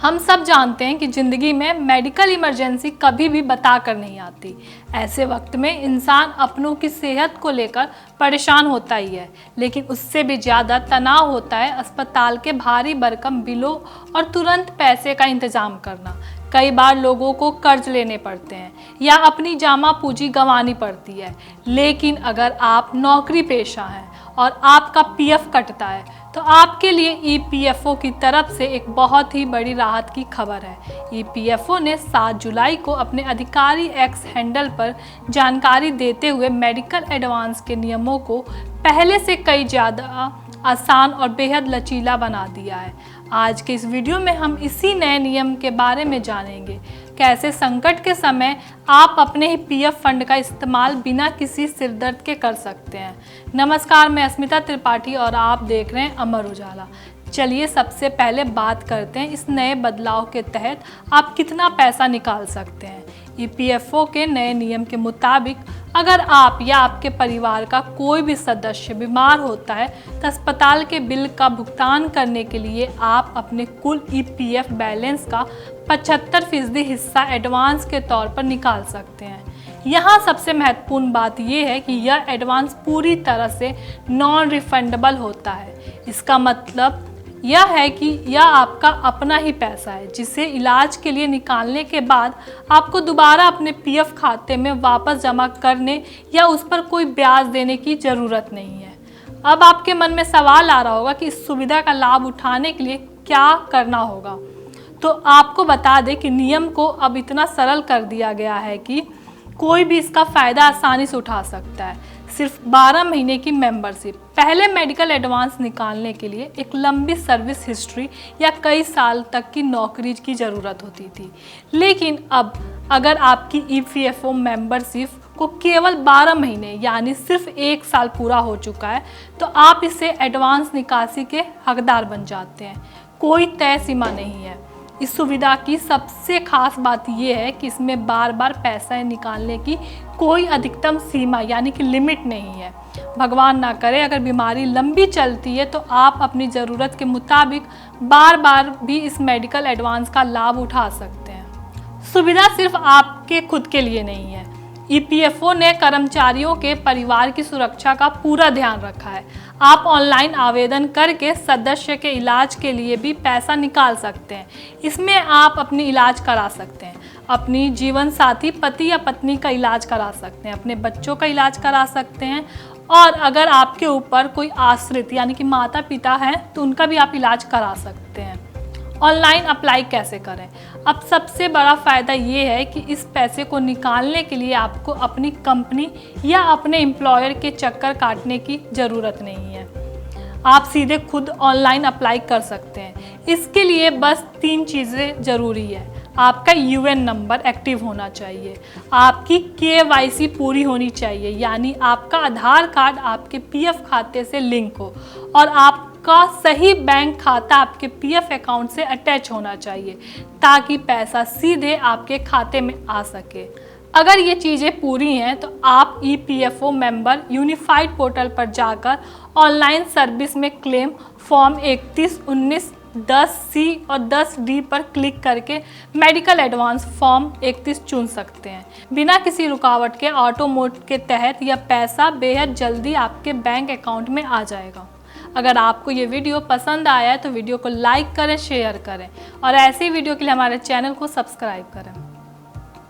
हम सब जानते हैं कि ज़िंदगी में मेडिकल इमरजेंसी कभी भी बता कर नहीं आती। ऐसे वक्त में इंसान अपनों की सेहत को लेकर परेशान होता ही है, लेकिन उससे भी ज़्यादा तनाव होता है अस्पताल के भारी भरकम बिलों और तुरंत पैसे का इंतज़ाम करना। कई बार लोगों को कर्ज लेने पड़ते हैं या अपनी जामा पूंजी गंवानी पड़ती है। लेकिन अगर आप नौकरी पेशा हैं और आपका पीएफ कटता है तो आपके लिए ईपीएफओ की तरफ से एक बहुत ही बड़ी राहत की खबर है। ईपीएफओ ने 7 जुलाई को अपने अधिकारी एक्स हैंडल पर जानकारी देते हुए मेडिकल एडवांस के नियमों को पहले से कई ज़्यादा आसान और बेहद लचीला बना दिया है। आज के इस वीडियो में हम इसी नए नियम के बारे में जानेंगे, कैसे संकट के समय आप अपने ही पीएफ फंड का इस्तेमाल बिना किसी सिरदर्द के कर सकते हैं। नमस्कार, मैं अस्मिता त्रिपाठी और आप देख रहे हैं अमर उजाला। चलिए सबसे पहले बात करते हैं इस नए बदलाव के तहत आप कितना पैसा निकाल सकते हैं। ईपीएफओ के नए नियम के मुताबिक अगर आप या आपके परिवार का कोई भी सदस्य बीमार होता है तो अस्पताल के बिल का भुगतान करने के लिए आप अपने कुल ईपीएफ बैलेंस का 75% हिस्सा एडवांस के तौर पर निकाल सकते हैं। यहाँ सबसे महत्वपूर्ण बात यह है कि यह एडवांस पूरी तरह से नॉन रिफंडेबल होता है। इसका मतलब यह है कि यह आपका अपना ही पैसा है जिसे इलाज के लिए निकालने के बाद आपको दोबारा अपने पीएफ खाते में वापस जमा करने या उस पर कोई ब्याज देने की ज़रूरत नहीं है। अब आपके मन में सवाल आ रहा होगा कि इस सुविधा का लाभ उठाने के लिए क्या करना होगा। तो आपको बता दें कि नियम को अब इतना सरल कर दिया गया है कि कोई भी इसका फ़ायदा आसानी से उठा सकता है। सिर्फ 12 महीने की मेंबरशिप। पहले मेडिकल एडवांस निकालने के लिए एक लंबी सर्विस हिस्ट्री या कई साल तक की नौकरी की ज़रूरत होती थी, लेकिन अब अगर आपकी ईपीएफओ मेंबरशिप को केवल 12 महीने यानी सिर्फ 1 साल पूरा हो चुका है तो आप इसे एडवांस निकासी के हकदार बन जाते हैं। कोई तय सीमा नहीं है। इस सुविधा की सबसे खास बात यह है कि इसमें बार बार पैसा निकालने की कोई अधिकतम सीमा यानी कि लिमिट नहीं है। भगवान ना करे अगर बीमारी लंबी चलती है तो आप अपनी ज़रूरत के मुताबिक बार बार भी इस मेडिकल एडवांस का लाभ उठा सकते हैं। सुविधा सिर्फ आपके खुद के लिए नहीं है। ईपीएफओ ने कर्मचारियों के परिवार की सुरक्षा का पूरा ध्यान रखा है। आप ऑनलाइन आवेदन करके सदस्य के इलाज के लिए भी पैसा निकाल सकते हैं। इसमें आप अपनी इलाज करा सकते हैं, अपनी जीवन साथी पति या पत्नी का इलाज करा सकते हैं, अपने बच्चों का इलाज करा सकते हैं और अगर आपके ऊपर कोई आश्रित यानी कि माता पिता हैं तो उनका भी आप इलाज करा सकते हैं। ऑनलाइन अप्लाई कैसे करें? अब सबसे बड़ा फ़ायदा ये है कि इस पैसे को निकालने के लिए आपको अपनी कंपनी या अपने एम्प्लॉयर के चक्कर काटने की ज़रूरत नहीं है। आप सीधे खुद ऑनलाइन अप्लाई कर सकते हैं। इसके लिए बस 3 चीज़ें ज़रूरी है। आपका यूएन नंबर एक्टिव होना चाहिए, आपकी केवाईसी पूरी होनी चाहिए यानी आपका आधार कार्ड आपके पीएफ खाते से लिंक हो और आपका सही बैंक खाता आपके पीएफ अकाउंट से अटैच होना चाहिए ताकि पैसा सीधे आपके खाते में आ सके। अगर ये चीज़ें पूरी हैं तो आप ईपीएफओ मेंबर यूनिफाइड पोर्टल पर जाकर ऑनलाइन सर्विस में क्लेम फॉर्म 31, 19, 10C और 10D पर क्लिक करके मेडिकल एडवांस फॉर्म 31 चुन सकते हैं। बिना किसी रुकावट के ऑटो मोड के तहत यह पैसा बेहद जल्दी आपके बैंक अकाउंट में आ जाएगा। अगर आपको ये वीडियो पसंद आया है तो वीडियो को लाइक करें, शेयर करें और ऐसी वीडियो के लिए हमारे चैनल को सब्सक्राइब करें।